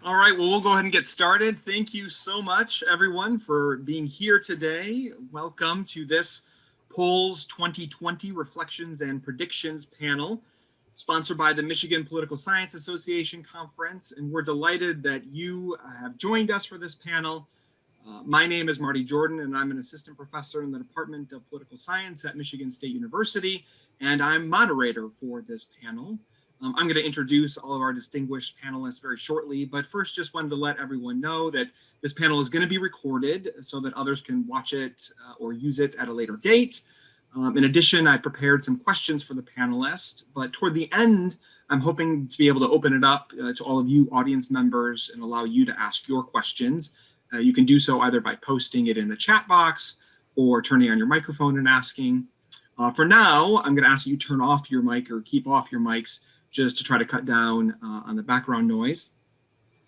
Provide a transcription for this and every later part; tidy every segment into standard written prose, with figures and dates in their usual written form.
All right, well, we'll go ahead and get started. Thank you so much, everyone, for being here today. Welcome to this Polls 2020 Reflections and Predictions panel, sponsored by the Michigan Political Science Association Conference. And we're delighted that you have joined us for this panel. My name is Marty Jordan, and I'm an assistant professor in the Department of Political Science at Michigan State University, and I'm moderator for this panel. I'm going to introduce all of our distinguished panelists very shortly, but first just wanted to let everyone know that this panel is going to be recorded so that others can watch it or use it at a later date. In addition, I prepared some questions for the panelists, but toward the end, I'm hoping to be able to open it up to all of you audience members and allow you to ask your questions. You can do so either by posting it in the chat box or turning on your microphone and asking. For now, I'm going to ask you to turn off your mic or keep off your mics just to try to cut down on the background noise.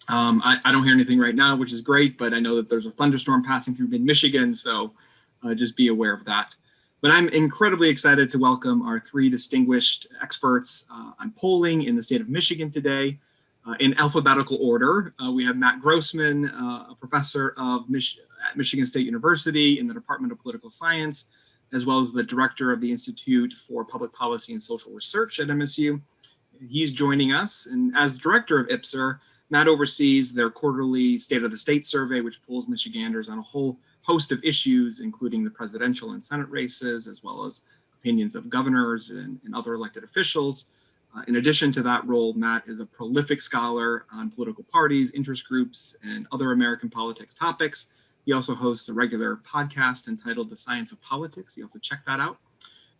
I don't hear anything right now, which is great, but I know that there's a thunderstorm passing through mid-Michigan, so just be aware of that. But I'm incredibly excited to welcome our three distinguished experts on polling in the state of Michigan today. In alphabetical order, we have Matt Grossman, a professor at Michigan State University in the Department of Political Science, as well as the director of the Institute for Public Policy and Social Research at MSU. He's joining us, and as director of MIPSA, Matt oversees their quarterly State of the State survey, which polls Michiganders on a whole host of issues, including the presidential and Senate races, as well as opinions of governors and other elected officials. In addition to that role, Matt is a prolific scholar on political parties, interest groups, and other American politics topics. He also hosts a regular podcast entitled The Science of Politics. You have to check that out.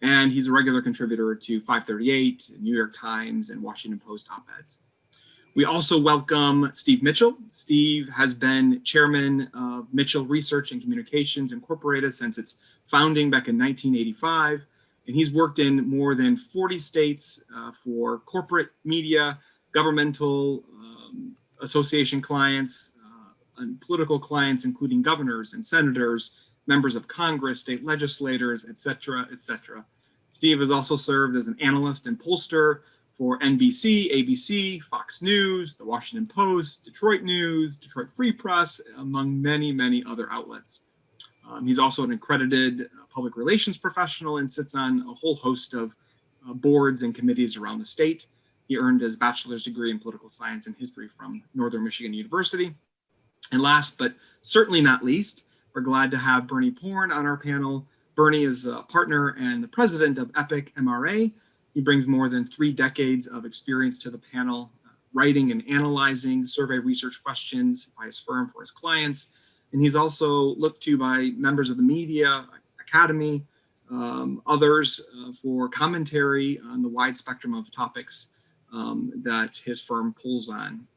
And he's a regular contributor to 538, New York Times, and Washington Post op-eds. We also welcome Steve Mitchell. Steve has been chairman of Mitchell Research and Communications Incorporated since its founding back in 1985. And he's worked in more than 40 states for corporate media, governmental association clients, and political clients, including governors and senators, members of Congress, state legislators, et cetera, et cetera. Steve has also served as an analyst and pollster for NBC, ABC, Fox News, the Washington Post, Detroit News, Detroit Free Press, among many, many other outlets. He's also an accredited public relations professional and sits on a whole host of boards and committees around the state. He earned his bachelor's degree in political science and history from Northern Michigan University. And last, but certainly not least, we're glad to have Bernie Porn on our panel. Bernie is a partner and the president of EPIC MRA. He brings more than 3 decades of experience to the panel, writing and analyzing survey research questions by his firm for his clients. And he's also looked to by members of the media, academy, others for commentary on the wide spectrum of topics that his firm pulls on.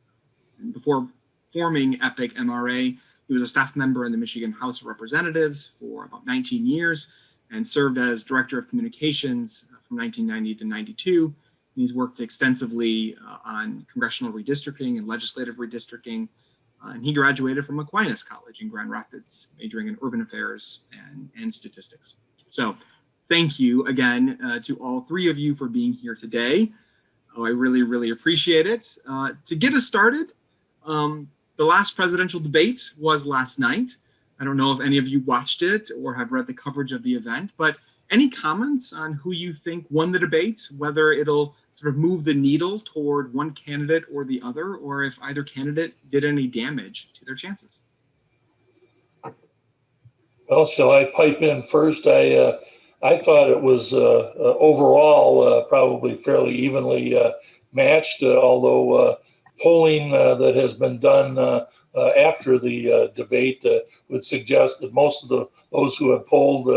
And before forming EPIC MRA, he was a staff member in the Michigan House of Representatives for about 19 years and served as director of communications from 1990 to 92. And he's worked extensively on congressional redistricting and legislative redistricting. And he graduated from Aquinas College in Grand Rapids, majoring in urban affairs and statistics. So thank you again to all 3 of you for being here today. I really, really appreciate it. To get us started, the last presidential debate was last night. I don't know if any of you watched it or have read the coverage of the event, but any comments on who you think won the debate, whether it'll sort of move the needle toward one candidate or the other, or if either candidate did any damage to their chances? Well, shall I pipe in first? I thought it was overall probably fairly evenly matched, although polling that has been done after the debate would suggest that most of those who have polled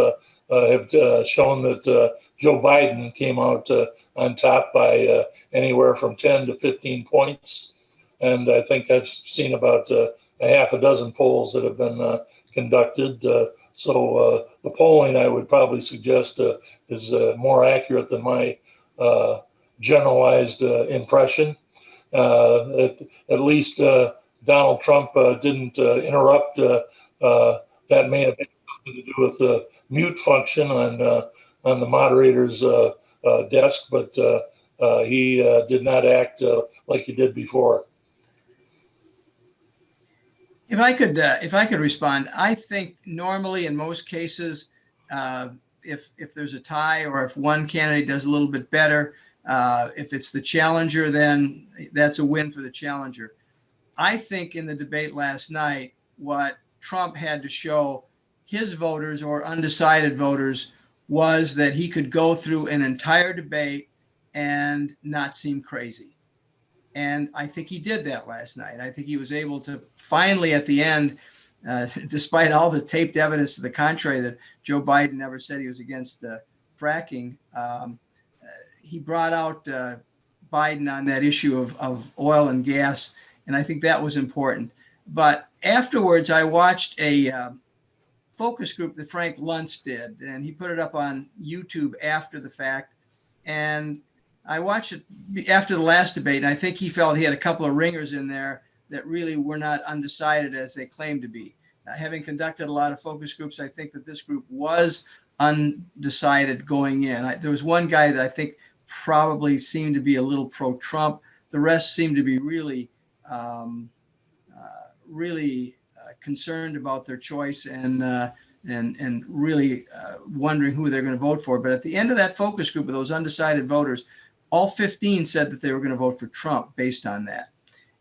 have shown that Joe Biden came out on top by anywhere from 10 to 15 points. And I think I've seen about a half a dozen polls that have been conducted. So the polling, I would probably suggest, is more accurate than my generalized impression. At least Donald Trump didn't interrupt. That may have had something to do with the mute function on the moderator's desk, but he did not act like he did before. If I could respond, I think normally in most cases, if there's a tie or if one candidate does a little bit better, if it's the challenger, then that's a win for the challenger. I think in the debate last night, what Trump had to show his voters or undecided voters was that he could go through an entire debate and not seem crazy. And I think he did that last night. I think he was able to finally, at the end, despite all the taped evidence to the contrary that Joe Biden never said he was against fracking, he brought out Biden on that issue of oil and gas. And I think that was important. But afterwards, I watched a focus group that Frank Luntz did, and he put it up on YouTube after the fact. And I watched it after the last debate, and I think he felt he had a couple of ringers in there that really were not undecided as they claimed to be. Having conducted a lot of focus groups, I think that this group was undecided going in. There was one guy that I think probably seemed to be a little pro-Trump. The rest seemed to be really, concerned about their choice and really wondering who they're going to vote for. But at the end of that focus group of those undecided voters, all 15 said that they were going to vote for Trump based on that.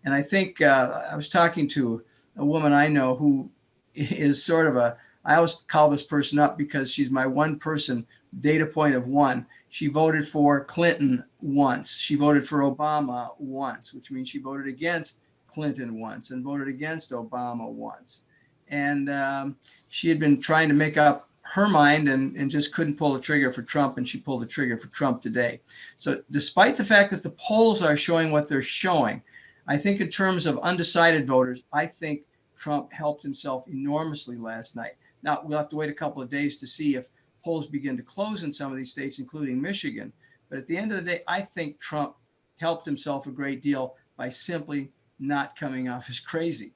And I think I was talking to a woman I know who is sort of I always call this person up because she's my one person data point of one. She voted for Clinton once. She voted for Obama once, which means she voted against Clinton once and voted against Obama once. And she had been trying to make up her mind and just couldn't pull the trigger for Trump, and she pulled the trigger for Trump today. So despite the fact that the polls are showing what they're showing, I think in terms of undecided voters, I think Trump helped himself enormously last night. Now, we'll have to wait a couple of days to see if polls begin to close in some of these states, including Michigan. But at the end of the day, I think Trump helped himself a great deal by simply not coming off as crazy.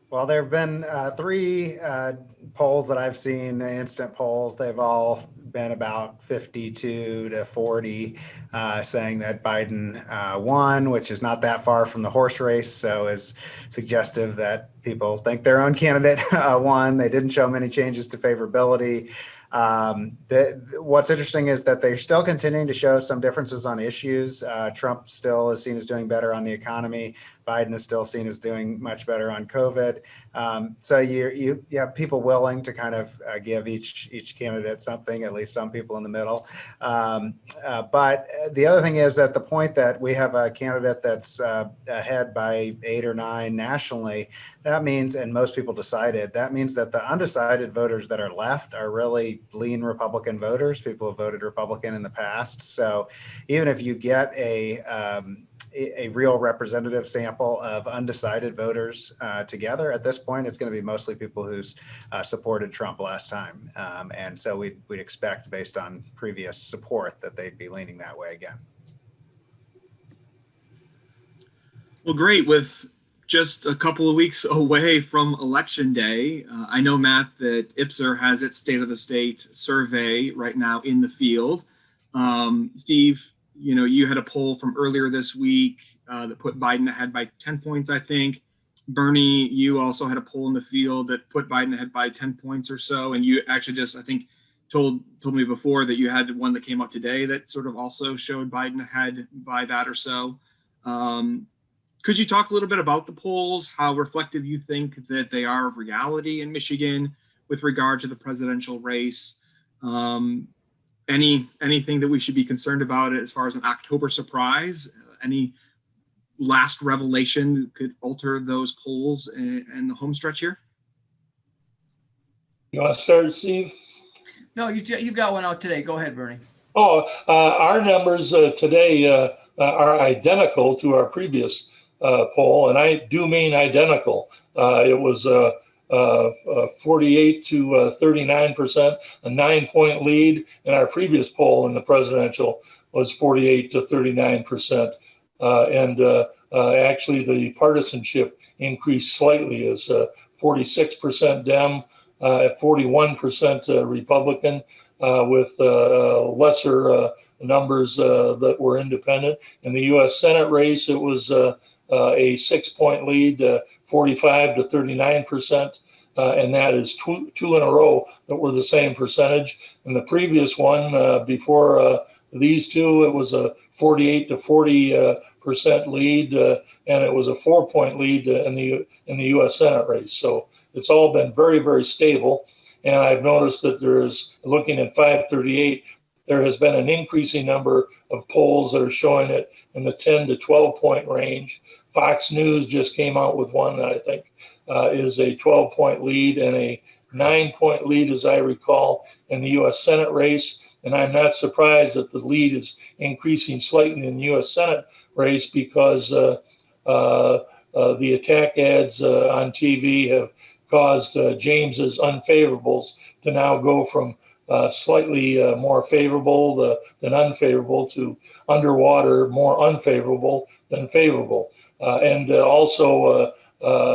Well, there have been three polls that I've seen, instant polls. They've all been about 52 to 40, saying that Biden won, which is not that far from the horse race. So is suggestive that people think their own candidate won. They didn't show many changes to favorability. What's interesting is that they're still continuing to show some differences on issues. Trump still is seen as doing better on the economy. Biden is still seen as doing much better on COVID. So you have people willing to kind of give each candidate something, at least some people in the middle. But the other thing is at the point that we have a candidate that's ahead by 8 or 9 nationally, that means, and most people decided, that means that the undecided voters that are left are really lean Republican voters, people who voted Republican in the past. So even if you get a real representative sample of undecided voters together, at this point, it's going to be mostly people who supported Trump last time. And so we'd expect, based on previous support, that they'd be leaning that way again. Well, great. With just a couple of weeks away from Election Day, I know, Matt, that MIPSA has its State of the State survey right now in the field. Steve, you had a poll from earlier this week that put Biden ahead by 10 points, I think. Bernie, you also had a poll in the field that put Biden ahead by 10 points or so. And you actually just, I think, told me before that you had one that came out today that sort of also showed Biden ahead by that or so. Could you talk a little bit about the polls, how reflective you think that they are of reality in Michigan with regard to the presidential race? Anything that we should be concerned about as far as an October surprise? Any last revelation that could alter those polls and the home stretch here? You want to start, Steve? No, you've got one out today. Go ahead, Bernie. Our numbers today are identical to our previous poll, and I do mean identical. It was 48 to 39%, a 9-point lead, and our previous poll in the presidential was 48 to 39%. Actually, the partisanship increased slightly as 46% Dem, at 41% Republican, with lesser numbers that were independent. In the U.S. Senate race, it was a 6-point lead, 45 to 39%. And that is two in a row that were the same percentage. And the previous one before these two, it was a 48 to 40% lead, and it was a 4-point lead in the U.S. Senate race. So it's all been very, very stable. And I've noticed that there is, looking at 538, there has been an increasing number of polls that are showing it in the 10 to 12-point range. Fox News just came out with one that I think is a 12-point lead and a 9-point lead, as I recall, in the U.S. Senate race. And I'm not surprised that the lead is increasing slightly in the U.S. Senate race because the attack ads on TV have caused James's unfavorables to now go from slightly more favorable than unfavorable to underwater, more unfavorable than favorable. And also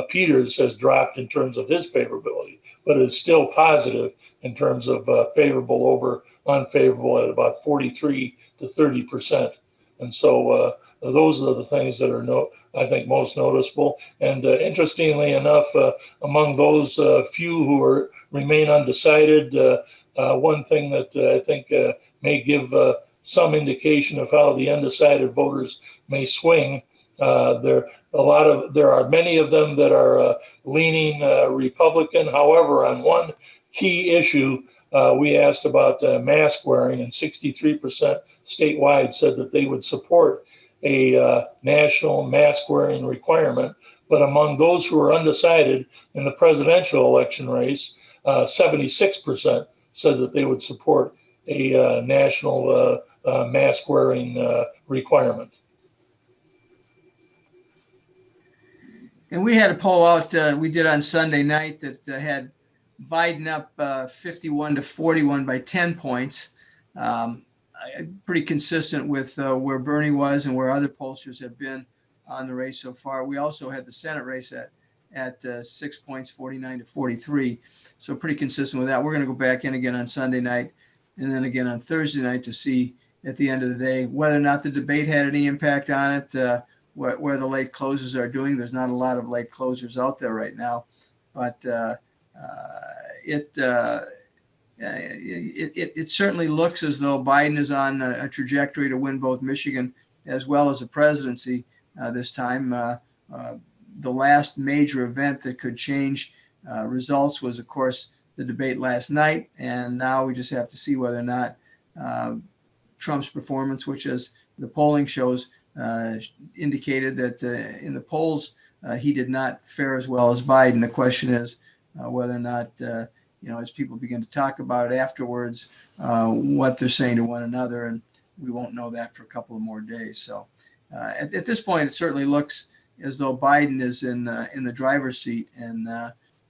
Peters has dropped in terms of his favorability, but is still positive in terms of favorable over unfavorable at about 43 to 30%. And so those are the things that are, I think, most noticeable. And interestingly enough, among those few who remain undecided, one thing that I think may give some indication of how the undecided voters may swing. There are many of them that are leaning Republican. However, on one key issue, we asked about mask wearing, and 63% statewide said that they would support a national mask wearing requirement. But among those who are undecided in the presidential election race, 76% said that they would support a national mask wearing requirement. And we had a poll out we did on Sunday night that had Biden up 51 to 41 by 10 points. Pretty consistent with where Bernie was and where other pollsters have been on the race so far. We also had the Senate race at 6 points, 49 to 43. So pretty consistent with that. We're going to go back in again on Sunday night and then again on Thursday night to see at the end of the day whether or not the debate had any impact on it, where the late closes are doing. There's not a lot of late closers out there right now, but it certainly looks as though Biden is on a trajectory to win both Michigan as well as the presidency this time. The last major event that could change results was, of course, the debate last night, and now we just have to see whether or not Trump's performance, which, as the polling shows, indicated that in the polls he did not fare as well as Biden. The question is whether or not, as people begin to talk about it afterwards, what they're saying to one another, and we won't know that for a couple of more days. So at this point, it certainly looks as though Biden is in the driver's seat, and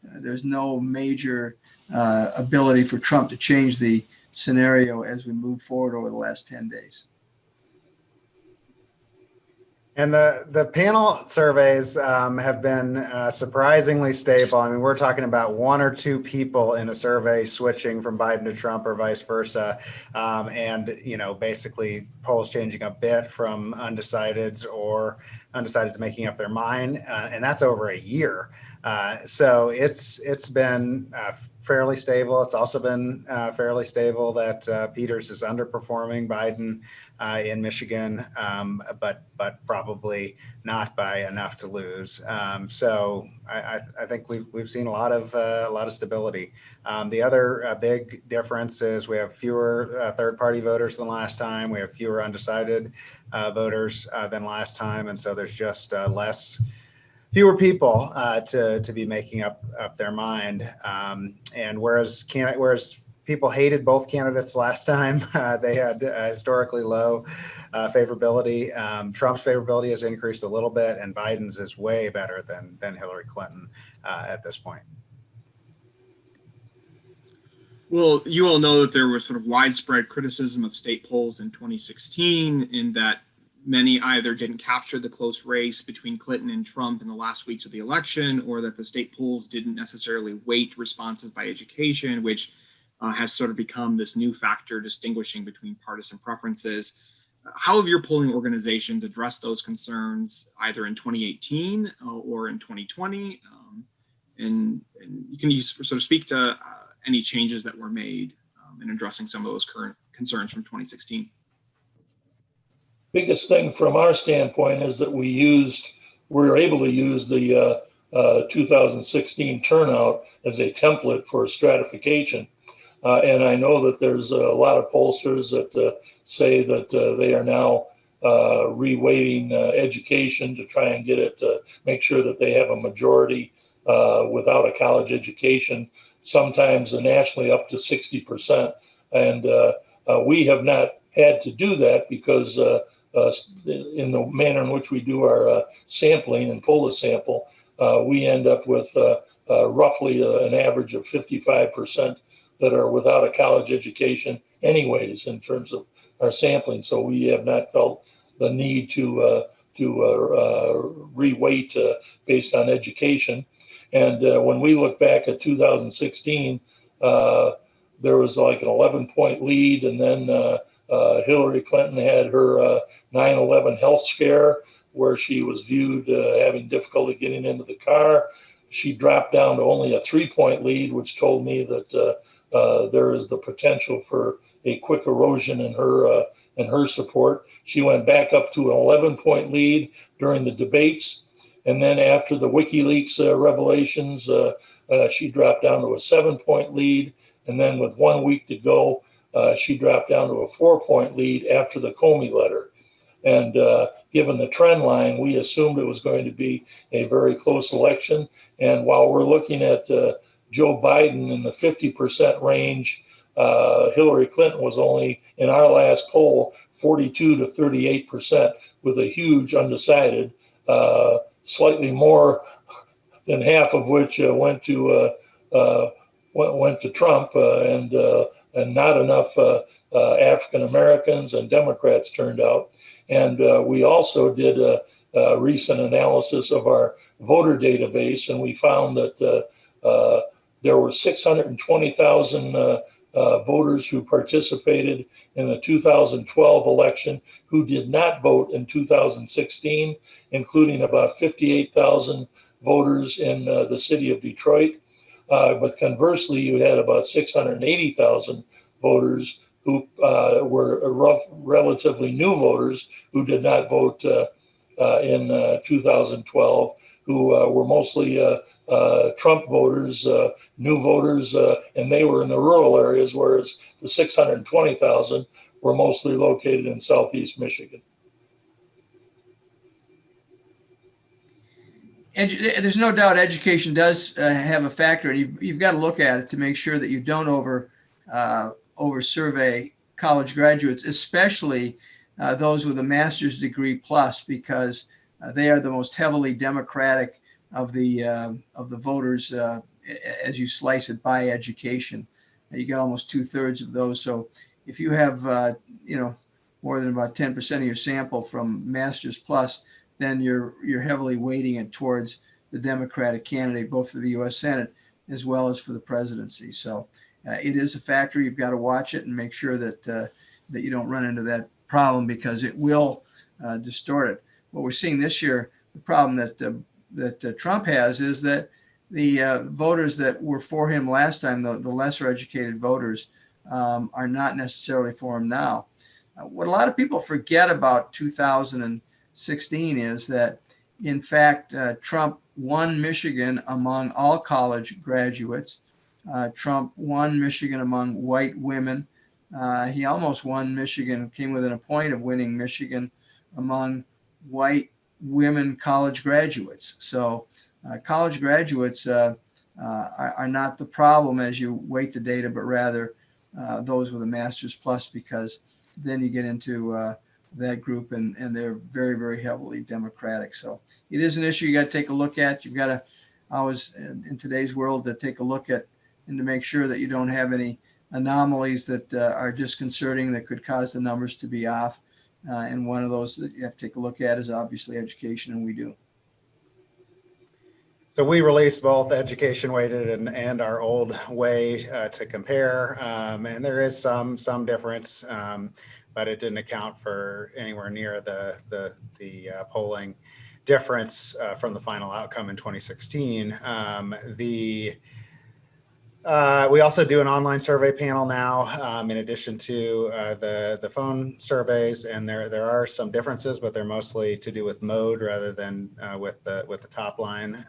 there's no major ability for Trump to change the scenario as we move forward over the last 10 days. And the panel surveys have been surprisingly stable. I mean, we're talking about one or two people in a survey switching from Biden to Trump or vice versa. And, basically polls changing a bit from undecideds or undecideds making up their mind. And that's over a year. So it's been fairly stable. It's also been fairly stable that Peters is underperforming Biden in Michigan, but probably not by enough to lose. So I think we've seen a lot of stability. The other big difference is we have fewer third-party voters than last time. We have fewer undecided voters than last time, and so there's just fewer people to be making up their mind. And whereas people hated both candidates last time, they had historically low favorability. Trump's favorability has increased a little bit, and Biden's is way better than Hillary Clinton at this point. Well, you all know that there was sort of widespread criticism of state polls in 2016 in that many either didn't capture the close race between Clinton and Trump in the last weeks of the election, or that the state polls didn't necessarily weight responses by education, which has sort of become this new factor distinguishing between partisan preferences. how have your polling organizations addressed those concerns either in 2018 or in 2020? And can you sort of speak to any changes that were made in addressing some of those current concerns from 2016? Biggest thing from our standpoint is that we were able to use the 2016 turnout as a template for stratification. And I know that there's a lot of pollsters that say that they are now reweighting education to try and get it to make sure that they have a majority without a college education, sometimes nationally up to 60%. And we have not had to do that because in the manner in which we do our sampling and pull the sample, we end up with roughly an average of 55% that are without a college education anyways in terms of our sampling. So we have not felt the need to reweight based on education. And when we look back at 2016, there was like an 11-point lead, and then Hillary Clinton had her 9/11 health scare where she was viewed having difficulty getting into the car. She dropped down to only a 3-point lead, which told me that there is the potential for a quick erosion in her support. She went back up to an 11-point lead during the debates. And then after the WikiLeaks revelations, she dropped down to a 7-point lead. And then with 1 week to go, she dropped down to a 4-point lead after the Comey letter. And given the trend line, we assumed it was going to be a very close election. And while we're looking at Joe Biden in the 50% range, Hillary Clinton was only, in our last poll, 42 to 38% with a huge undecided, slightly more than half of which went to Trump, and not enough African Americans and Democrats turned out. And we also did a recent analysis of our voter database, and we found that there were 620,000 voters who participated in the 2012 election who did not vote in 2016, including about 58,000 voters in the city of Detroit. But conversely, you had about 680,000 voters who were relatively new voters who did not vote in 2012, who were mostly Trump voters, new voters, and they were in the rural areas, whereas the 620,000 were mostly located in Southeast Michigan. There's no doubt education does have a factor, and you've got to look at it to make sure that you don't over survey college graduates, especially those with a master's degree plus, because they are the most heavily Democratic of the voters as you slice it by education. You got almost 2/3 of those. So if you have more than about 10% of your sample from master's plus, then you're heavily weighting it towards the Democratic candidate, both for the U.S. Senate as well as for the presidency. So it is a factor. You've got to watch it and make sure that that you don't run into that problem, because it will distort it. What we're seeing this year, the problem that Trump has is that the voters that were for him last time, the lesser educated voters, are not necessarily for him now. What a lot of people forget about 2016 is that, in fact, Trump won Michigan among all college graduates. Trump won Michigan among white women. He almost won Michigan, came within a point of winning Michigan among white women college graduates. So college graduates are not the problem as you weight the data, but rather those with a master's plus, because then you get into that group, and they're very, very heavily Democratic. So it is an issue you got to take a look at. You've got to always, in today's world, to take a look at and to make sure that you don't have any anomalies that are disconcerting that could cause the numbers to be off. And one of those that you have to take a look at is obviously education, and we do. So we released both education weighted and our old way to compare, and there is some difference, but it didn't account for anywhere near the polling difference from the final outcome in 2016. We also do an online survey panel now, in addition to the phone surveys, and there are some differences, but they're mostly to do with mode rather than with the top line.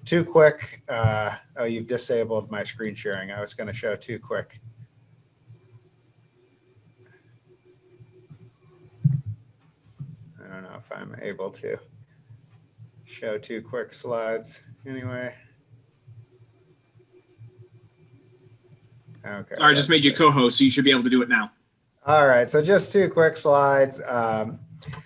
Two quick. Oh, you've disabled my screen sharing. I was going to show two quick. I don't know if I'm able to show two quick slides. Anyway. Okay. Sorry, I just made you co-host, so you should be able to do it now. All right, so just two quick slides.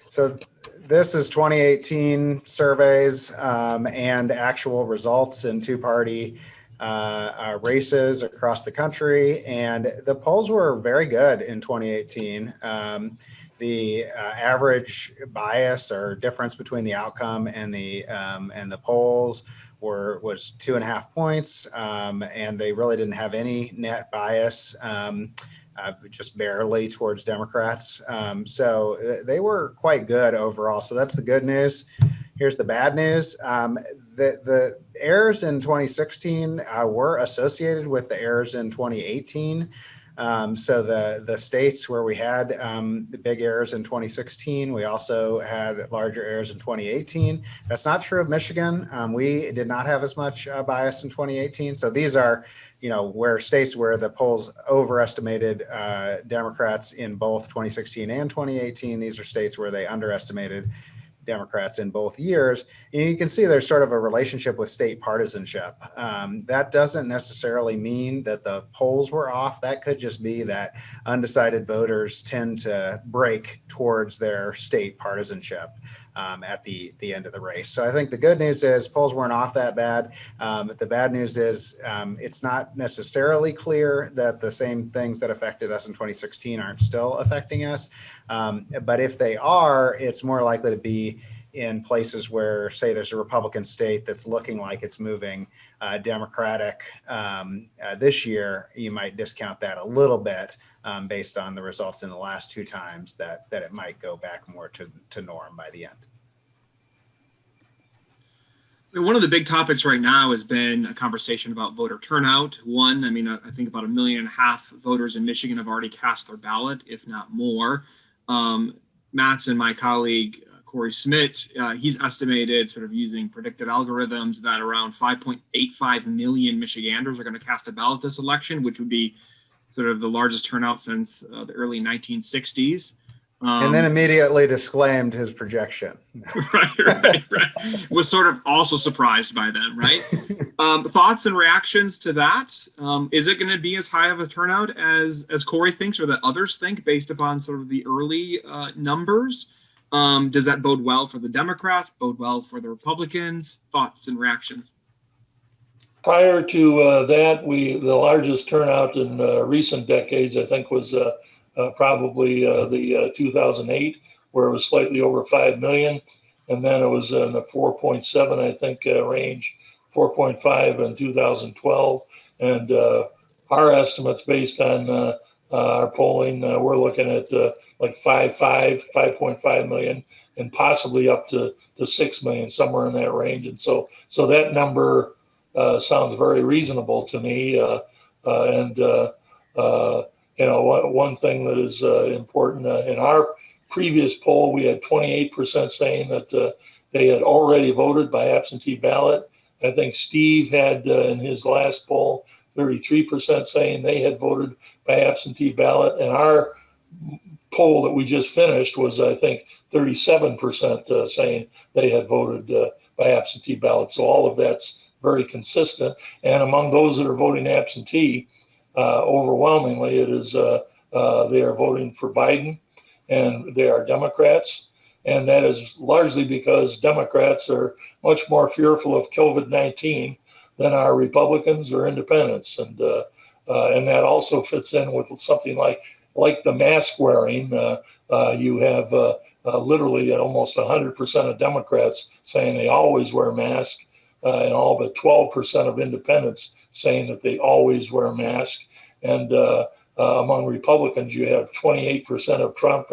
So this is 2018 surveys and actual results in two-party races across the country, and the polls were very good in 2018. The average bias or difference between the outcome and the polls was 2.5 points, and they really didn't have any net bias, just barely towards Democrats. So they were quite good overall. So that's the good news. Here's the bad news. The errors in 2016 were associated with the errors in 2018. So the states where we had the big errors in 2016, we also had larger errors in 2018. That's not true of Michigan. We did not have as much bias in 2018. So these are, where states where the polls overestimated Democrats in both 2016 and 2018. These are states where they underestimated Democrats in both years. And you can see there's sort of a relationship with state partisanship. That doesn't necessarily mean that the polls were off. That could just be that undecided voters tend to break towards their state partisanship at the end of the race. So I think the good news is polls weren't off that bad. The bad news is it's not necessarily clear that the same things that affected us in 2016 aren't still affecting us. But if they are, it's more likely to be in places where, say, there's a Republican state that's looking like it's moving Democratic this year. You might discount that a little bit based on the results in the last two times that it might go back more to norm by the end. One of the big topics right now has been a conversation about voter turnout. I think about 1.5 million voters in Michigan have already cast their ballot, if not more. Matt's and my colleague, Corey Smith, he's estimated, sort of using predictive algorithms, that around 5.85 million Michiganders are going to cast a ballot this election, which would be sort of the largest turnout since the early 1960s. And then immediately disclaimed his projection. Right. Was sort of also surprised by them, right? Thoughts and reactions to that? Is it going to be as high of a turnout as Corey thinks or that others think based upon sort of the early numbers? Does that bode well for the Democrats, bode well for the Republicans? Thoughts and reactions? Prior to that, the largest turnout in recent decades, I think, was probably the 2008, where it was slightly over 5 million. And then it was in the 4.7, I think, range, 4.5 in 2012. And our estimates based on our polling, we're looking at like 5.5 million, and possibly up to 6 million, somewhere in that range. And so that number sounds very reasonable to me. One thing that is important, in our previous poll, we had 28% saying that they had already voted by absentee ballot. I think Steve had, in his last poll, 33% saying they had voted by absentee ballot. And our poll that we just finished was, I think, 37% saying they had voted by absentee ballot. So all of that's very consistent. And among those that are voting absentee, overwhelmingly, it is they are voting for Biden, and they are Democrats. And that is largely because Democrats are much more fearful of COVID-19 than are Republicans or independents. And that also fits in with something like the mask wearing. You have literally almost 100% of Democrats saying they always wear masks and all but 12% of independents saying that they always wear a mask. And among Republicans, you have 28% of Trump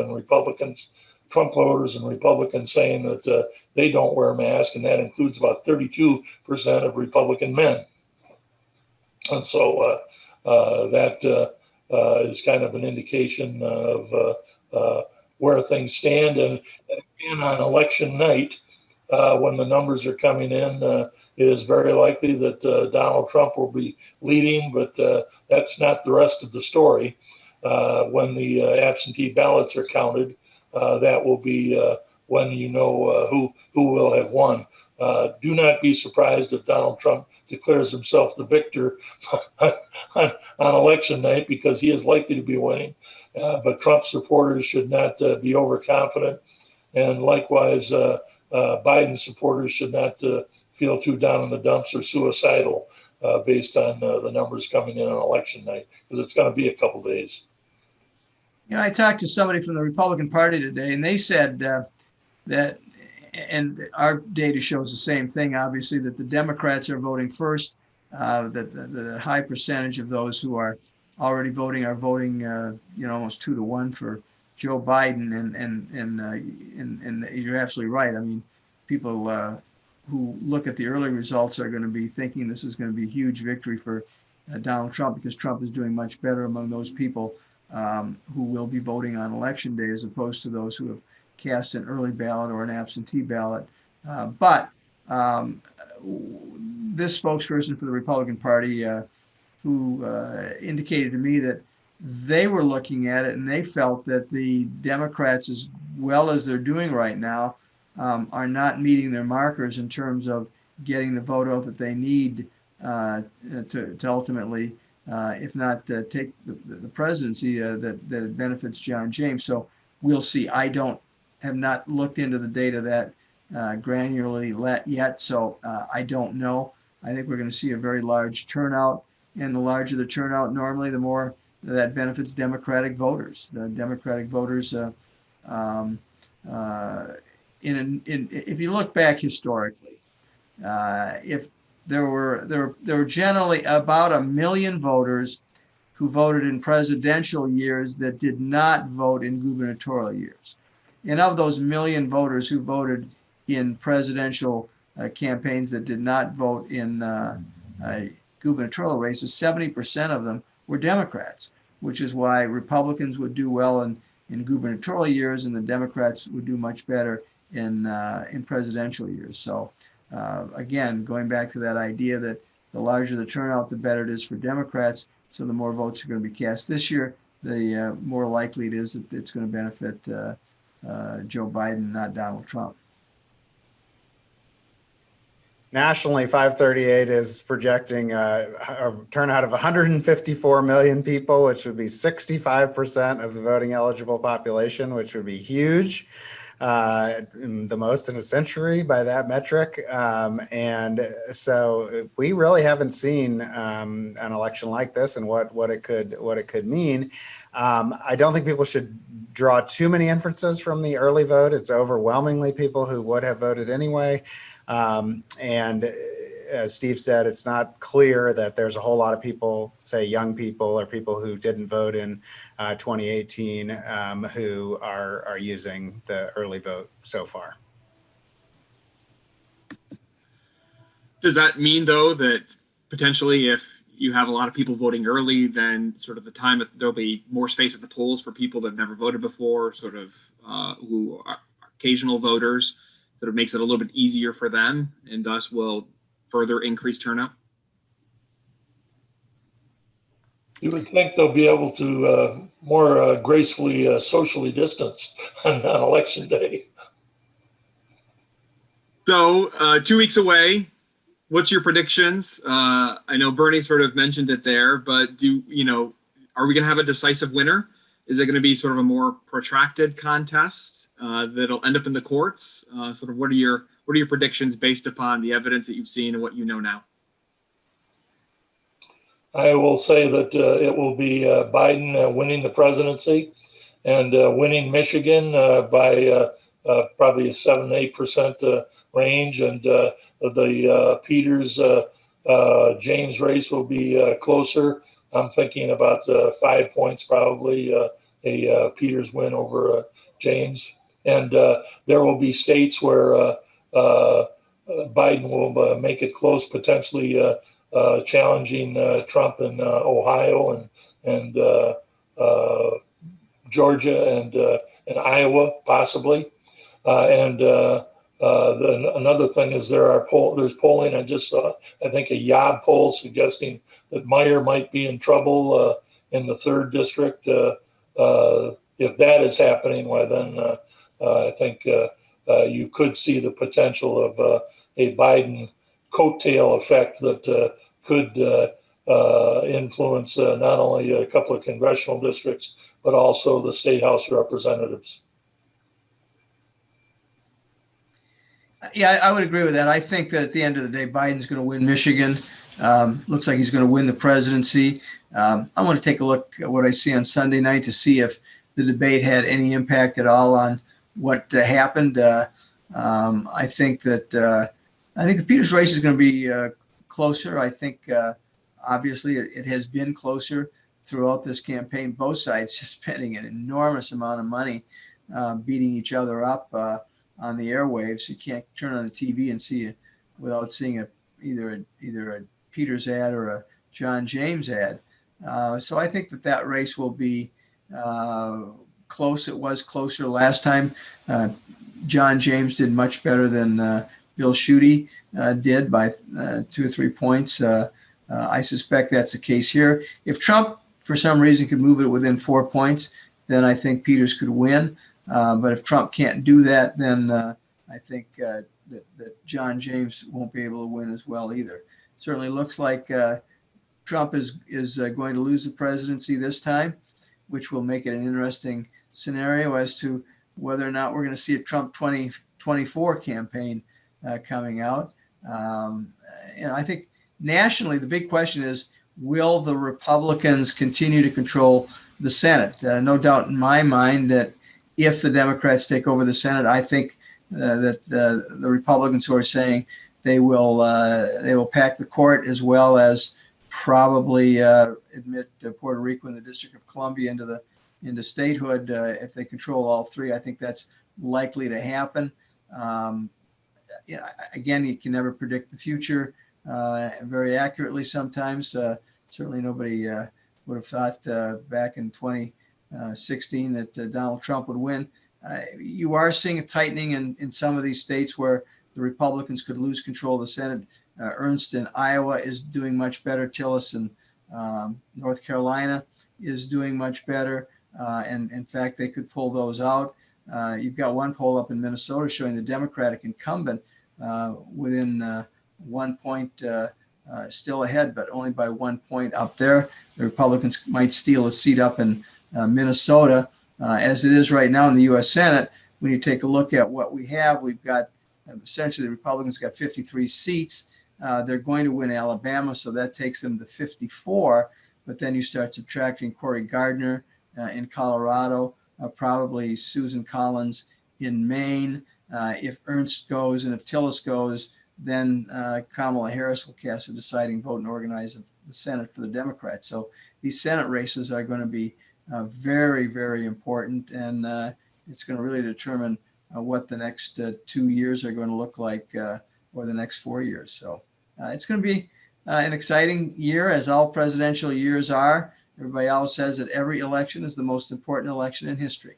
voters and Republicans saying that they don't wear masks, and that includes about 32% of Republican men. And so that is kind of an indication of where things stand. And again, on election night, when the numbers are coming in, it is very likely that Donald Trump will be leading, but that's not the rest of the story. When the absentee ballots are counted, that will be when you know who will have won. Do not be surprised if Donald Trump declares himself the victor on election night, because he is likely to be winning. But Trump supporters should not be overconfident. And likewise, Biden supporters should not feel too down in the dumps or suicidal based on the numbers coming in on election night, because it's going to be a couple days. You know, I talked to somebody from the Republican Party today, and they said that, and our data shows the same thing, obviously, that the Democrats are voting first, that the high percentage of those who are already voting are voting, almost 2-to-1 for Joe Biden, and you're absolutely right. I mean, people who look at the early results are going to be thinking this is going to be a huge victory for Donald Trump, because Trump is doing much better among those people who will be voting on election day, as opposed to those who have cast an early ballot or an absentee ballot. But this spokesperson for the Republican Party who indicated to me that they were looking at it and they felt that the Democrats, as well as they're doing right now, are not meeting their markers in terms of getting the vote out that they need to ultimately, if not take the presidency, that it benefits John James. So we'll see. I have not looked into the data that granularly yet, so I don't know. I think we're going to see a very large turnout, and the larger the turnout, normally the more that benefits Democratic voters. The Democratic voters, if you look back historically, if there were generally about 1 million voters who voted in presidential years that did not vote in gubernatorial years. And of those 1 million voters who voted in presidential campaigns that did not vote in gubernatorial races, 70% of them were Democrats, which is why Republicans would do well in gubernatorial years and the Democrats would do much better in presidential years. So again, going back to that idea that the larger the turnout, the better it is for Democrats. So the more votes are going to be cast this year, the more likely it is that it's going to benefit Joe Biden, not Donald Trump. Nationally, 538 is projecting a turnout of 154 million people, which would be 65% of the voting eligible population, which would be huge. The most in a century by that metric. And so we really haven't seen an election like this and what it could mean. I don't think people should draw too many inferences from the early vote. It's overwhelmingly people who would have voted anyway. And as Steve said, it's not clear that there's a whole lot of people, say young people or people who didn't vote in 2018, who are using the early vote so far. Does that mean, though, that potentially if you have a lot of people voting early, then sort of the time that there'll be more space at the polls for people that have never voted before, sort of who are occasional voters, that it makes it a little bit easier for them and thus will further increase turnout? You would think they'll be able to more gracefully socially distance on election day. So 2 weeks away, what's your predictions? I know Bernie sort of mentioned it there, but are we going to have a decisive winner? Is it going to be sort of a more protracted contest that'll end up in the courts? Sort of what are your predictions based upon the evidence that you've seen and what you know now? I will say that it will be Biden winning the presidency and winning Michigan by probably a 7-8% range, and the Peters James race will be closer. I'm thinking about 5 points probably, a Peters win over James. And there will be states where Biden will make it close, potentially challenging Trump in Ohio and Georgia and Iowa, possibly. Another thing is there's polling. I just saw, I think, a Yob poll suggesting that Meyer might be in trouble in the 3rd district. If that is happening, well, then I think you could see the potential of a Biden coattail effect that could influence not only a couple of congressional districts, but also the state House of Representatives. Yeah, I would agree with that. I think that at the end of the day, Biden's going to win Michigan. Looks like he's going to win the presidency. I want to take a look at what I see on Sunday night to see if the debate had any impact at all on what happened. I think the Peters race is going to be closer. I think obviously it has been closer throughout this campaign. Both sides just spending an enormous amount of money beating each other up on the airwaves. You can't turn on the TV and see it without seeing either a Peters ad or a John James ad. So I think that race will be close. It was closer last time. John James did much better than Bill Schuette did by 2 or 3 points. I suspect that's the case here. If Trump, for some reason, could move it within 4 points, then I think Peters could win. But if Trump can't do that, then I think that John James won't be able to win as well either. Certainly looks like Trump is going to lose the presidency this time, which will make it an interesting scenario as to whether or not we're going to see a Trump 2024 campaign coming out. And I think nationally, the big question is, will the Republicans continue to control the Senate? No doubt in my mind that if the Democrats take over the Senate, I think that the Republicans who are saying they will pack the court, as well as probably admit Puerto Rico and the District of Columbia into statehood if they control all 3. I think that's likely to happen. Again, you can never predict the future very accurately sometimes. Certainly nobody would have thought back in 2016 that Donald Trump would win. You are seeing a tightening in some of these states where the Republicans could lose control of the Senate. Ernst in Iowa is doing much better. Tillis in North Carolina is doing much better. And in fact, they could pull those out. You've got one poll up in Minnesota showing the Democratic incumbent within 1 point still ahead, but only by 1 point up there. The Republicans might steal a seat up in Minnesota. As it is right now in the U.S. Senate, when you take a look at what we have, we've got essentially the Republicans got 53 seats. They're going to win Alabama, so that takes them to 54. But then you start subtracting Cory Gardner in Colorado, probably Susan Collins in Maine. If Ernst goes and if Tillis goes, then Kamala Harris will cast a deciding vote and organize the Senate for the Democrats. So these Senate races are going to be very, very important, and it's going to really determine what the next 2 years are going to look like, or the next 4 years. So it's going to be an exciting year, as all presidential years are. Everybody else says that every election is the most important election in history.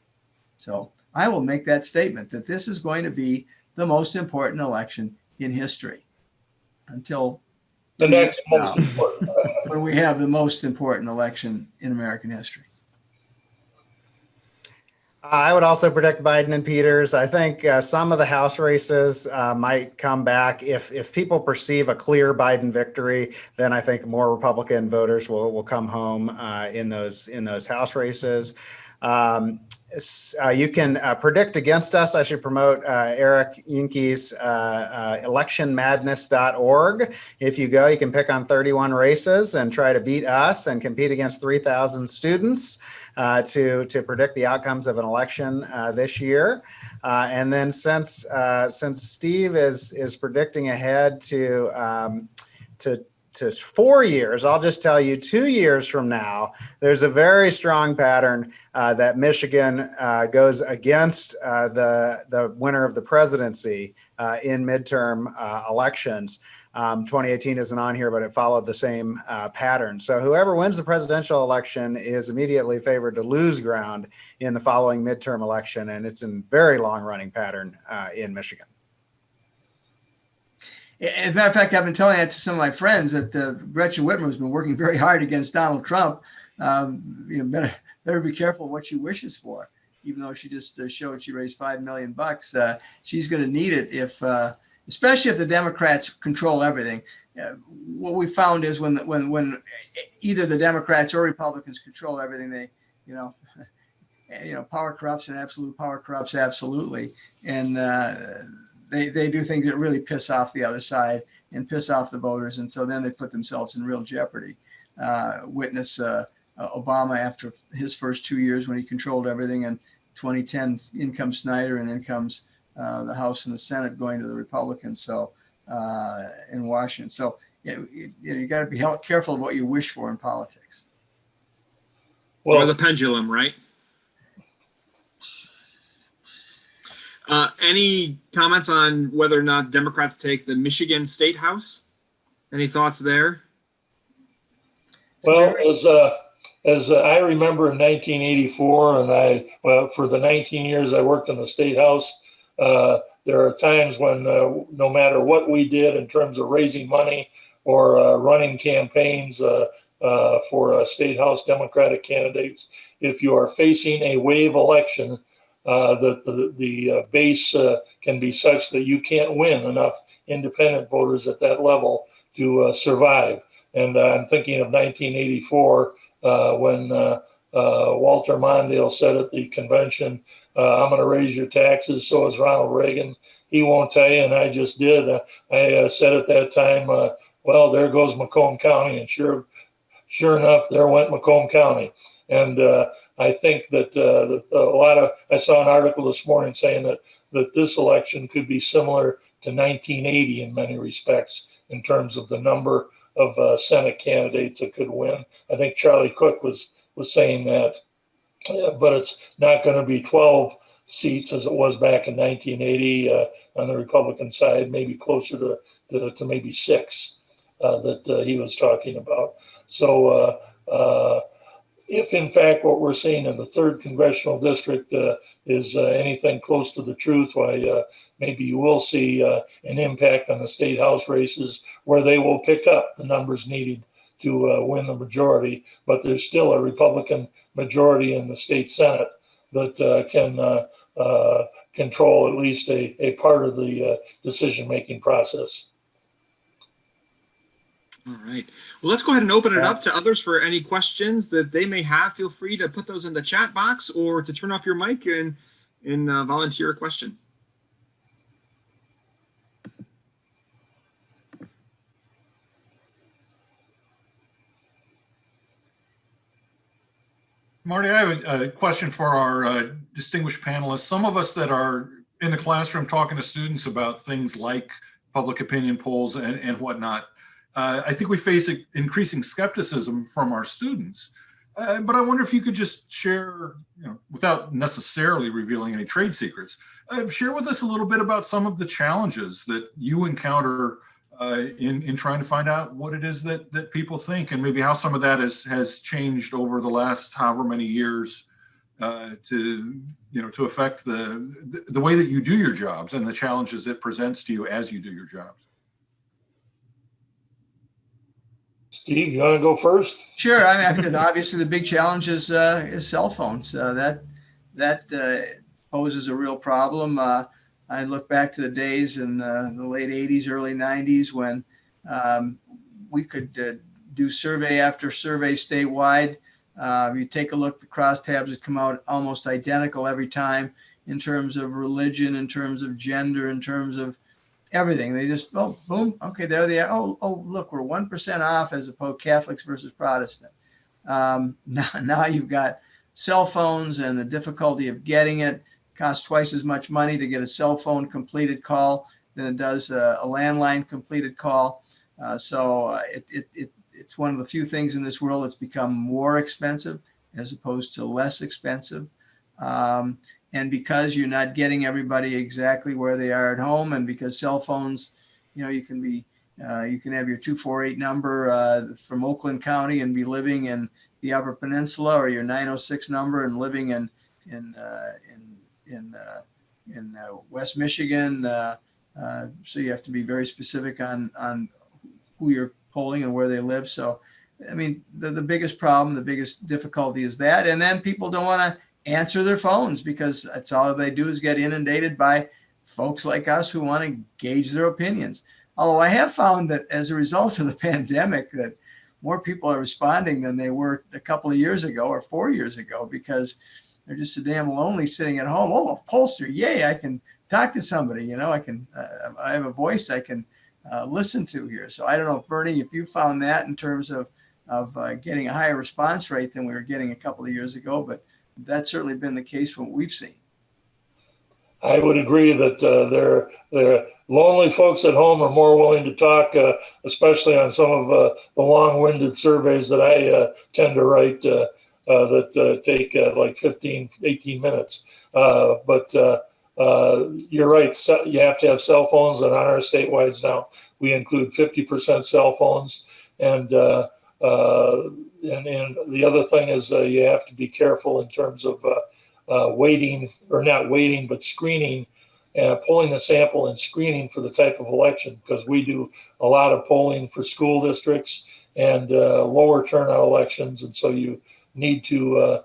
So I will make that statement that this is going to be the most important election in history until the next most important. when we have the most important election in American history. I would also predict Biden and Peters. I think some of the House races might come back. If people perceive a clear Biden victory, then I think more Republican voters will come home in those House races. You can predict against us. I should promote Eric Yinke's electionmadness.org. If you go, you can pick on 31 races and try to beat us and compete against 3,000 students to predict the outcomes of an election this year. And then since Steve is predicting ahead to 4 years, I'll just tell you 2 years from now, there's a very strong pattern that Michigan goes against the winner of the presidency in midterm elections. 2018 isn't on here, but it followed the same pattern. So whoever wins the presidential election is immediately favored to lose ground in the following midterm election, and it's a very long-running pattern in Michigan. As a matter of fact, I've been telling that to some of my friends that Gretchen Whitmer has been working very hard against Donald Trump. Better be careful what she wishes for. Even though she just showed she raised $5 million, she's going to need it especially if the Democrats control everything. What we found is when either the Democrats or Republicans control everything, power corrupts and absolute power corrupts absolutely, and they do things that really piss off the other side and piss off the voters. And so then they put themselves in real jeopardy. Witness Obama after his first 2 years when he controlled everything. In 2010, in comes Snyder, and in comes the House and the Senate going to the Republicans. So in Washington. So you got to be careful of what you wish for in politics. Well, or the pendulum, right? Any comments on whether or not Democrats take the Michigan State House? Any thoughts there? Well, as I remember in 1984, and for the 19 years I worked in the State House, there are times when no matter what we did in terms of raising money or running campaigns for State House Democratic candidates, if you are facing a wave election, the base can be such that you can't win enough independent voters at that level to survive. And I'm thinking of 1984 when Walter Mondale said at the convention, I'm going to raise your taxes, so is Ronald Reagan. He won't tell you, and I just did. I said at that time, well, there goes Macomb County, and sure enough, there went Macomb County. And I think that I saw an article this morning saying that this election could be similar to 1980 in many respects in terms of the number of Senate candidates that could win. I think Charlie Cook was saying that, but it's not going to be 12 seats as it was back in 1980 on the Republican side, maybe closer to maybe 6 that he was talking about. So if in fact what we're seeing in the 3rd congressional district is anything close to the truth, why maybe you will see an impact on the State House races where they will pick up the numbers needed to win the majority, but there's still a Republican majority in the state Senate that can control at least a part of the decision-making process. All right. Well, let's go ahead and open it up to others for any questions that they may have. Feel free to put those in the chat box or to turn off your mic and volunteer a question. Marty, I have a question for our distinguished panelists. Some of us that are in the classroom talking to students about things like public opinion polls and whatnot, I think we face increasing skepticism from our students. But I wonder if you could just share, without necessarily revealing any trade secrets, share with us a little bit about some of the challenges that you encounter in trying to find out what it is that people think, and maybe how some of that has changed over the last however many years to affect the way that you do your jobs and the challenges it presents to you as you do your jobs. Steve, you want to go first? Sure. I mean, obviously the big challenge is cell phones. That poses a real problem. I look back to the days in the late 80s, early 90s when we could do survey after survey statewide You take a look, the crosstabs that come out almost identical every time in terms of religion, in terms of gender, in terms of everything. They just, oh, boom, okay, there they are. Oh, look, we're 1% off as opposed to Catholics versus Protestant. Now you've got cell phones and the difficulty of getting it. Costs twice as much money to get a cell phone completed call than it does a landline completed call. It's one of the few things in this world that's become more expensive as opposed to less expensive. And because you're not getting everybody exactly where they are at home, and because cell phones, you can have your 248 number from Oakland County and be living in the Upper Peninsula, or your 906 number and living in West Michigan. So you have to be very specific on who you're polling and where they live. So, I mean, the biggest problem, the biggest difficulty is that. And then people don't want to answer their phones because that's all they do is get inundated by folks like us who want to gauge their opinions. Although I have found that as a result of the pandemic, that more people are responding than they were a couple of years ago or 4 years ago, because they're just so damn lonely sitting at home. Oh, a pollster, yay! I can talk to somebody. I have a voice I can listen to here. So I don't know, Bernie, if you found that in terms of getting a higher response rate than we were getting a couple of years ago, but that's certainly been the case from what we've seen. I would agree that they're lonely folks at home are more willing to talk, especially on some of the long-winded surveys that I tend to write that take like 15, 18 minutes. But you're right. So you have to have cell phones, and on our statewide now, we include 50% cell phones. And the other thing is you have to be careful in terms of waiting, or not waiting, but screening, pulling the sample and screening for the type of election, because we do a lot of polling for school districts and lower turnout elections. And so you need to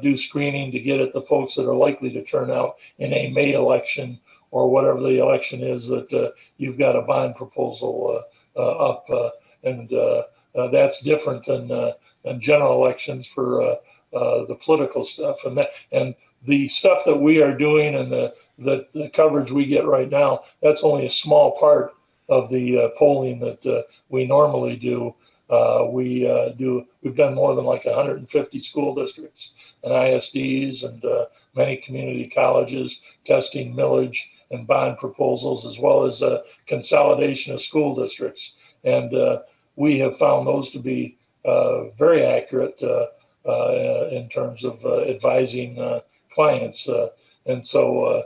do screening to get at the folks that are likely to turn out in a May election or whatever the election is that you've got a bond proposal up. And that's different than general elections for the political stuff. And the stuff that we are doing and the coverage we get right now, that's only a small part of the polling that we normally do. We've done more than like 150 school districts and ISDs and many community colleges, testing millage and bond proposals, as well as consolidation of school districts. And we have found those to be very accurate in terms of advising clients. And so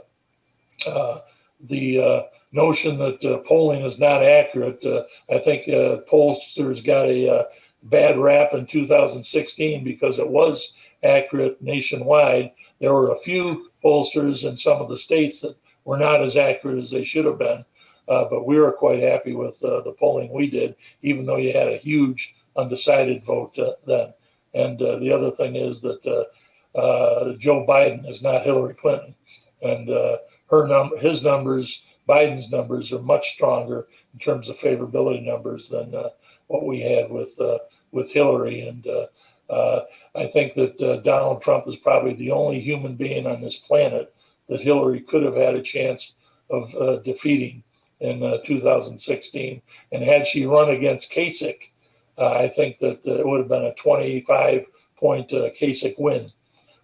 the notion that polling is not accurate, I think pollsters got a bad rap in 2016 because it was accurate nationwide. There were a few pollsters in some of the states that were not as accurate as they should have been. But we were quite happy with the polling we did, even though you had a huge undecided vote then. And the other thing is that Joe Biden is not Hillary Clinton, and his numbers, Biden's numbers, are much stronger in terms of favorability numbers than what we had with Hillary. And I think that Donald Trump is probably the only human being on this planet that Hillary could have had a chance of defeating in 2016. And had she run against Kasich, I think that it would have been a 25-point Kasich win,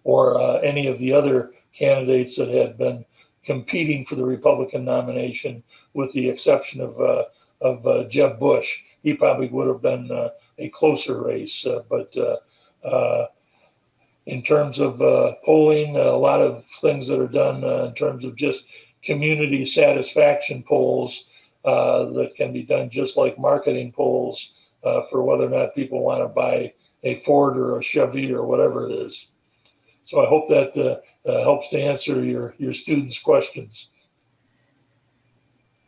or any of the other candidates that had been competing for the Republican nomination, with the exception of Jeb Bush. He probably would have been a closer race. But in terms of polling, a lot of things that are done in terms of just community satisfaction polls that can be done just like marketing polls for whether or not people want to buy a Ford or a Chevy or whatever it is. So I hope that helps to answer your students' questions.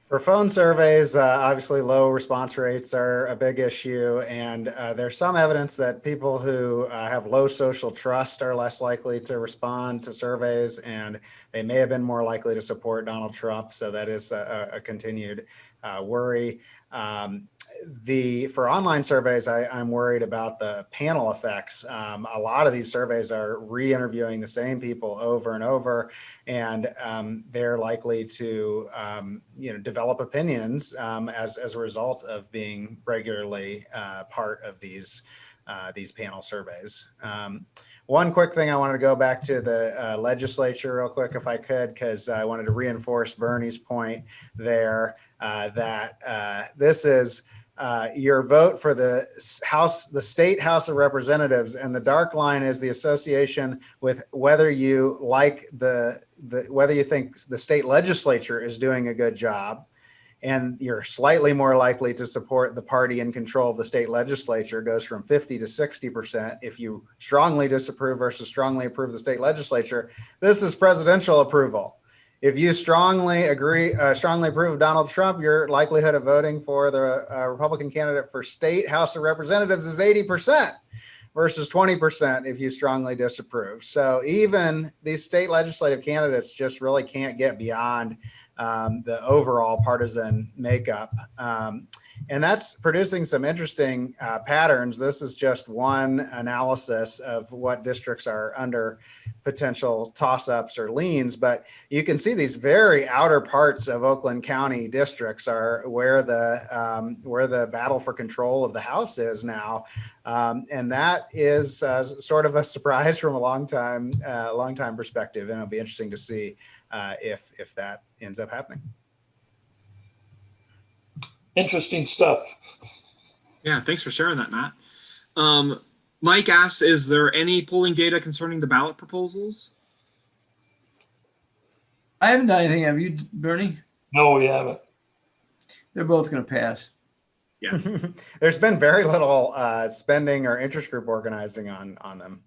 For phone surveys, obviously low response rates are a big issue, and there's some evidence that people who have low social trust are less likely to respond to surveys, and they may have been more likely to support Donald Trump. So that is a continued worry. For online surveys, I'm worried about the panel effects. A lot of these surveys are re-interviewing the same people over and over, and they're likely to develop opinions as a result of being regularly part of these panel surveys. One quick thing, I wanted to go back to the legislature real quick, if I could, because I wanted to reinforce Bernie's point there that this is your vote for the state House of Representatives, and the dark line is the association with whether you like whether you think the state legislature is doing a good job, and you're slightly more likely to support the party in control of the state legislature. Goes from 50 to 60% if you strongly disapprove versus strongly approve the state legislature. This is presidential approval. If you strongly approve of Donald Trump, your likelihood of voting for the Republican candidate for state House of Representatives is 80% versus 20% if you strongly disapprove. So even these state legislative candidates just really can't get beyond the overall partisan makeup. And that's producing some interesting patterns. This is just one analysis of what districts are under potential toss-ups or leans, but you can see these very outer parts of Oakland County districts are where the battle for control of the House is now, and that is sort of a surprise from a long time perspective, and it'll be interesting to see if that ends up happening. Interesting stuff. Yeah, thanks for sharing that, Matt. Mike asks, is there any polling data concerning the ballot proposals? I haven't done anything. Have you, Bernie? No, we haven't. They're both going to pass. Yeah. There's been very little spending or interest group organizing on them.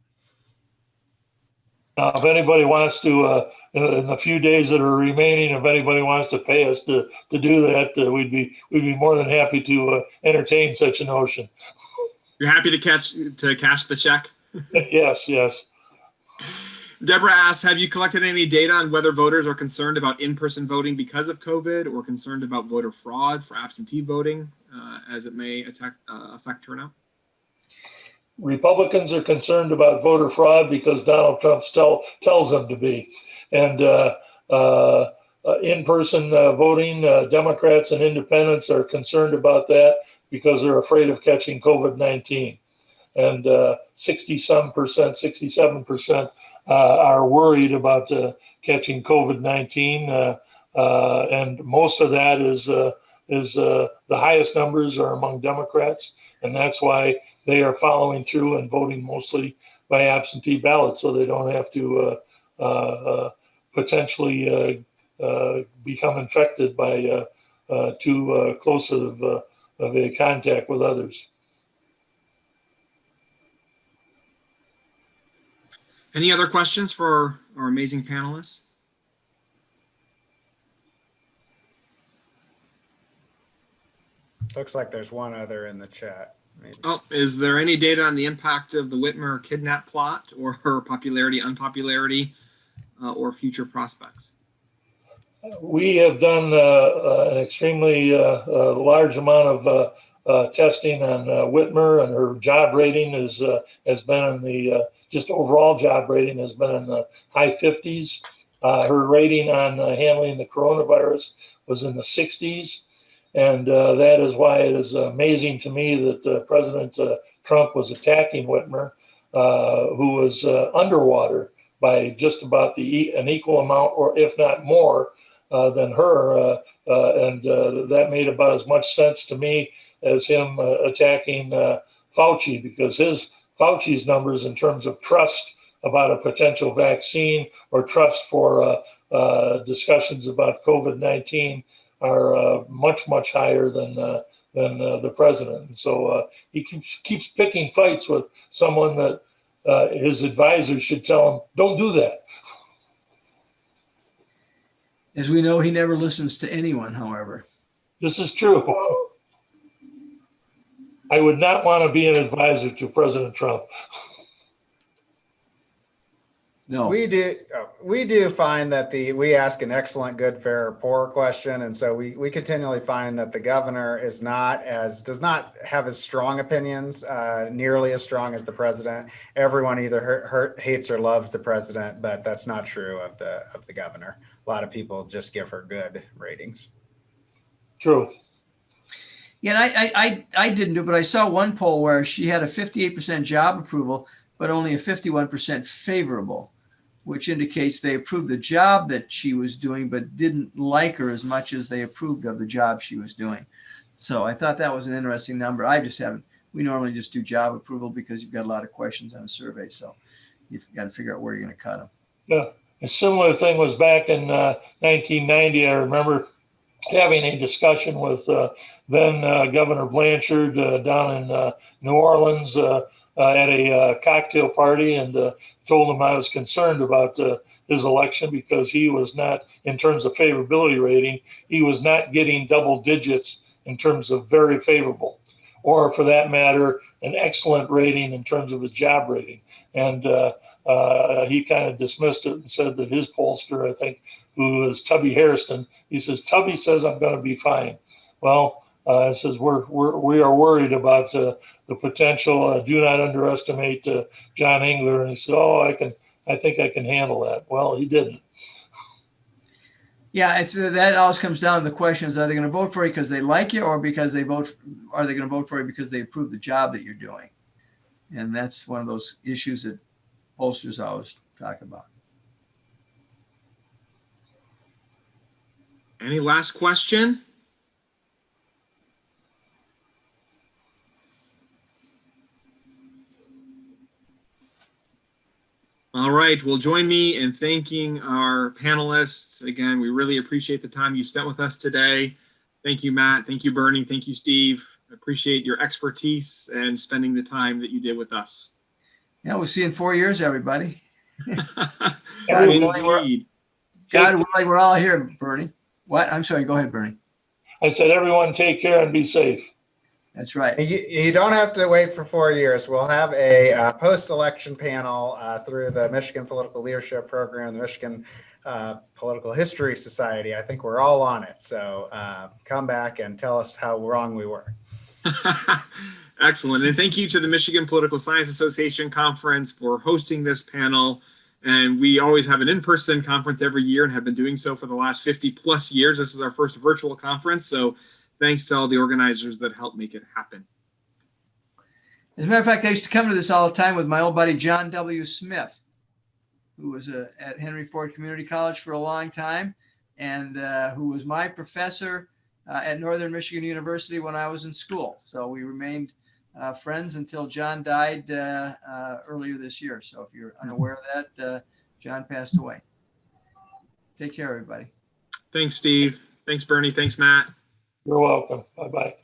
If anybody wants to, in the few days that are remaining, if anybody wants to pay us to do that, we'd be more than happy to entertain such a notion. You're happy to cash the check? Yes. Deborah asks, have you collected any data on whether voters are concerned about in-person voting because of COVID, or concerned about voter fraud for absentee voting as it may affect turnout? Republicans are concerned about voter fraud because Donald Trump tells them to be. And in-person voting, Democrats and independents are concerned about that because they're afraid of catching COVID-19. And 67% are worried about catching COVID-19. And most of that is the highest numbers are among Democrats. And that's why they are following through and voting mostly by absentee ballot, so they don't have to potentially become infected by too close of a contact with others. Any other questions for our amazing panelists? Looks like there's one other in the chat. Maybe. Oh, is there any data on the impact of the Whitmer kidnap plot, or her popularity, unpopularity, or future prospects? We have done an extremely large amount of testing on Whitmer, and her job rating has been in the just overall job rating has been in the high 50s. Her rating on handling the coronavirus was in the 60s. And that is why it is amazing to me that President Trump was attacking Whitmer, who was underwater by just about an equal amount, or if not more, than her. And that made about as much sense to me as him attacking Fauci, because Fauci's numbers in terms of trust about a potential vaccine or trust for discussions about COVID-19 are much higher than the president. And so he keeps picking fights with someone that his advisors should tell him, don't do that. As we know, he never listens to anyone, however. This is true. I would not want to be an advisor to President Trump. No. We do find that we ask an excellent, good, fair, or poor question, and so we continually find that the governor does not have as strong opinions, nearly as strong as the president. Everyone either hates or loves the president, but that's not true of the governor. A lot of people just give her good ratings. True. Yeah, and I didn't do, but I saw one poll where she had a 58% job approval, but only a 51% favorable, which indicates they approved the job that she was doing, but didn't like her as much as they approved of the job she was doing. So I thought that was an interesting number. We normally just do job approval because you've got a lot of questions on a survey. So you've got to figure out where you're going to cut them. Yeah. A similar thing was back in 1990. I remember having a discussion with then Governor Blanchard down in New Orleans at a cocktail party, and told him I was concerned about his election because he was not, in terms of favorability rating, he was not getting double digits in terms of very favorable, or for that matter, an excellent rating in terms of his job rating. And he kind of dismissed it and said that his pollster, I think, who is Tubby Hairston, he says, Tubby says I'm going to be fine. Well, it says we are worried about the potential. Do not underestimate John Engler. And he said, oh, I think I can handle that. Well, he didn't. Yeah, that always comes down to the question: is, are they going to vote for you because they like you, or because are they going to vote for you because they approve the job that you're doing? And that's one of those issues that pollsters always talk about. Any last question? All right, well, join me in thanking our panelists. Again, we really appreciate the time you spent with us today. Thank you, Matt. Thank you, Bernie. Thank you, Steve. I appreciate your expertise and spending the time that you did with us. Yeah, we'll see you in 4 years, everybody. Indeed. God, we're all here, Bernie. What? I'm sorry. Go ahead, Bernie. I said, everyone take care and be safe. That's right. You don't have to wait for 4 years. We'll have a post-election panel through the Michigan Political Leadership Program, the Michigan Political History Society. I think we're all on it. So come back and tell us how wrong we were. Excellent. And thank you to the Michigan Political Science Association Conference for hosting this panel. And we always have an in-person conference every year and have been doing so for the last 50 plus years. This is our first virtual conference. So thanks to all the organizers that helped make it happen. As a matter of fact, I used to come to this all the time with my old buddy, John W. Smith, who was at Henry Ford Community College for a long time, and who was my professor at Northern Michigan University when I was in school. So we remained friends until John died earlier this year. So if you're unaware of that, John passed away. Take care, everybody. Thanks, Steve. Thanks, Bernie. Thanks, Matt. You're welcome. Bye-bye.